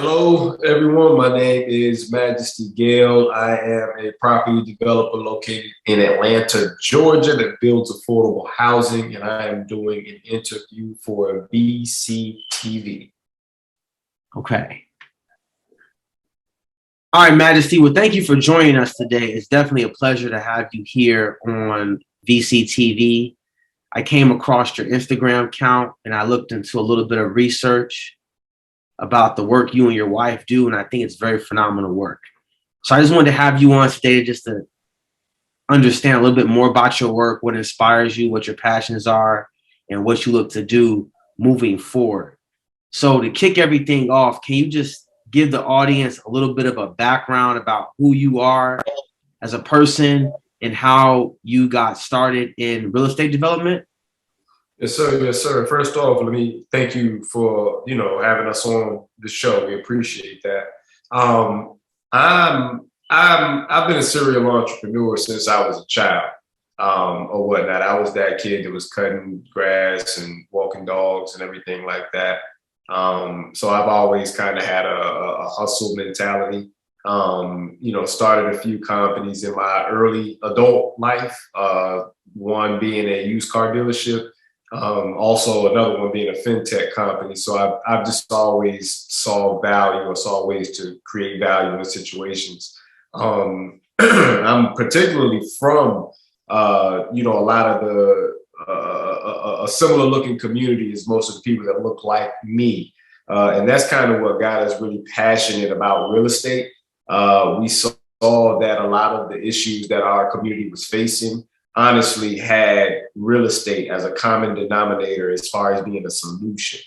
Hello, everyone. My name is Majesty Gale. I am a property developer located in Atlanta, Georgia, that builds affordable housing, and I am doing an interview for VCTV. Okay. All right, Majesty. Well, thank you for joining us today. It's definitely a pleasure to have you here on VCTV. I came across your Instagram account and I looked into a little bit of research about the work you and your wife do, and I think it's very phenomenal work. So I just wanted to have you on today just to understand a little bit more about your work, what inspires you, what your passions are, and what you look to do moving forward. So to kick everything off, can you just give the audience a little bit of a background about who you are as a person and how you got started in real estate development? Yes, sir. Yes, sir. First off, let me thank you for having us on the show. We appreciate that. I've been a serial entrepreneur since I was a child, or whatnot. I was that kid that was cutting grass and walking dogs and everything like that. So I've always kind of had a hustle mentality. Started a few companies in my early adult life. One being a used car dealership. Also another one being a fintech company. So I've just always saw value or saw ways to create value in situations. I'm particularly from, a lot of a similar looking community as most of the people that look like me. And that's kind of what got us really passionate about real estate. We saw that a lot of the issues that our community was facing honestly had real estate as a common denominator as far as being a solution.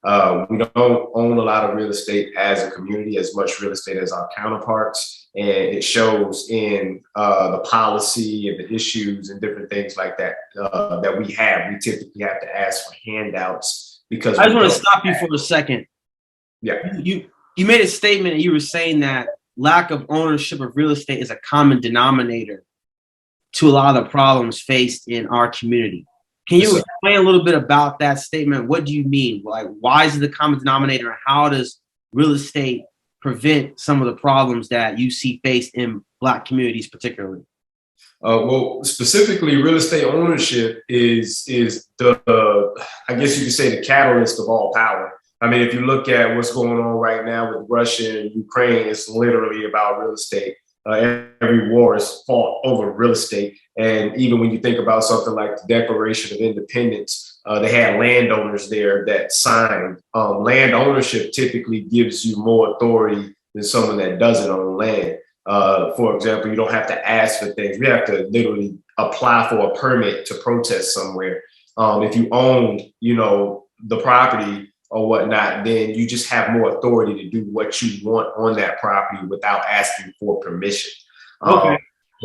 We don't own a lot of real estate as a community, as much real estate as our counterparts. And it shows in the policy and the issues and different things like that that we have. We typically have to ask for handouts because I just want to stop you for a second. Yeah. You made a statement and you were saying that lack of ownership of real estate is a common denominator to a lot of the problems faced in our community. Can you explain a little bit about that statement? What do you mean? Like, why is it the common denominator? And how does real estate prevent some of the problems that you see faced in Black communities particularly? Well, specifically, real estate ownership is the I guess you could say, the catalyst of all power. I mean, if you look at what's going on right now with Russia and Ukraine, it's literally about real estate. Every war is fought over real estate. And even when you think about something like the Declaration of Independence, they had landowners there that signed. Land ownership typically gives you more authority than someone that doesn't own land. For example, you don't have to ask for things. We have to literally apply for a permit to protest somewhere. If you own, the property or whatnot, then you just have more authority to do what you want on that property without asking for permission. Okay.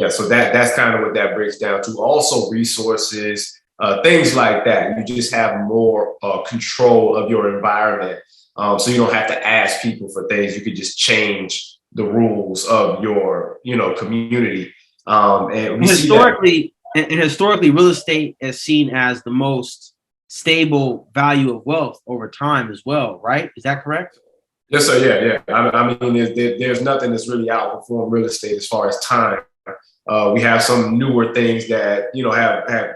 So that's kind of what that breaks down to. Also resources, things like that. You just have more control of your environment. So you don't have to ask people for things. You could just change the rules of your, community. And historically, real estate is seen as the most stable value of wealth over time as well, right? Is that correct? Yes, sir. Yeah. I mean, there's nothing that's really outperformed real estate as far as time. We have some newer things that have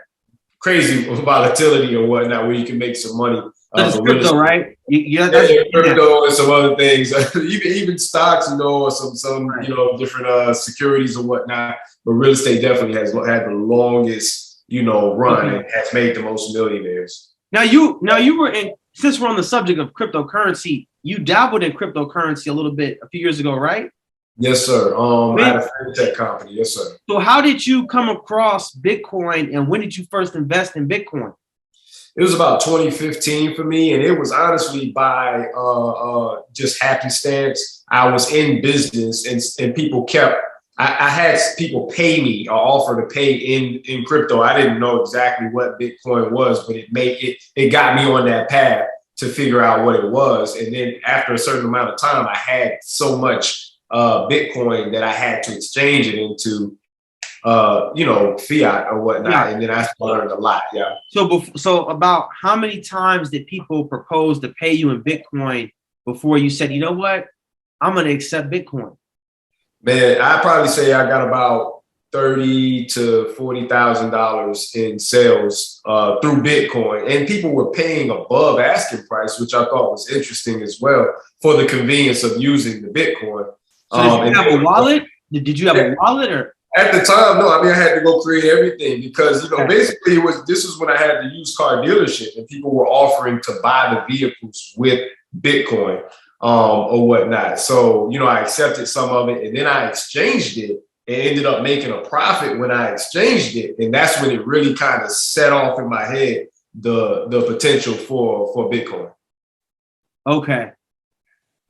crazy volatility or whatnot, where you can make some money. Crypto, right? Crypto and some other things, even stocks, or some right. Different securities or whatnot. But real estate definitely has had the longest run and has made the most millionaires. Now you were in, since we're on the subject of cryptocurrency, you dabbled in cryptocurrency a little bit a few years ago, right? Yes, sir. I had a fintech company. Yes, sir. So how did you come across Bitcoin and when did you first invest in Bitcoin? It was about 2015 for me, and it was honestly by just happenstance. I was in business, and people I had people pay me or offer to pay in crypto. I didn't know exactly what Bitcoin was, but it got me on that path to figure out what it was. And then after a certain amount of time, I had so much Bitcoin that I had to exchange it into fiat or whatnot. Yeah. And then I learned a lot. Yeah. So about how many times did people propose to pay you in Bitcoin before you said, you know what, I'm going to accept Bitcoin? Man, I'd probably say I got about $30,000 to $40,000 in sales through Bitcoin, and people were paying above asking price, which I thought was interesting as well for the convenience of using the Bitcoin. So did you have a wallet? Did you have a wallet or? At the time, no. I mean, I had to go create everything because, basically this was when I had the used car dealership and people were offering to buy the vehicles with Bitcoin or whatnot. So, I accepted some of it and then I exchanged it and ended up making a profit when I exchanged it. And that's when it really kind of set off in my head the potential for Bitcoin. Okay.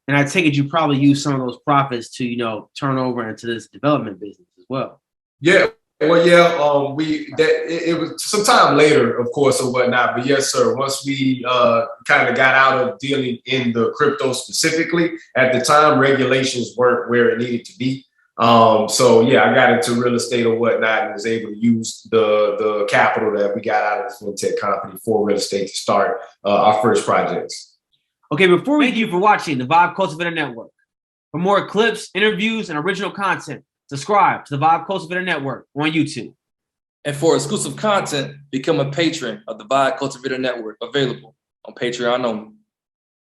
And I take it you probably use some of those profits to, turn over into this development business as well. Yeah. Well, yeah. It was some time later, of course, or whatnot. But yes, sir. Once we kind of got out of dealing in the crypto specifically, at the time regulations weren't where it needed to be. So yeah, I got into real estate or whatnot and was able to use the capital that we got out of the fintech company for real estate to start our first projects. Okay, thank you for watching the Vibe Cultivator Network. For more clips, interviews, and original content, subscribe to the Vibe Cultivator Network on YouTube. And for exclusive content, become a patron of the Vibe Cultivator Network, available on Patreon only.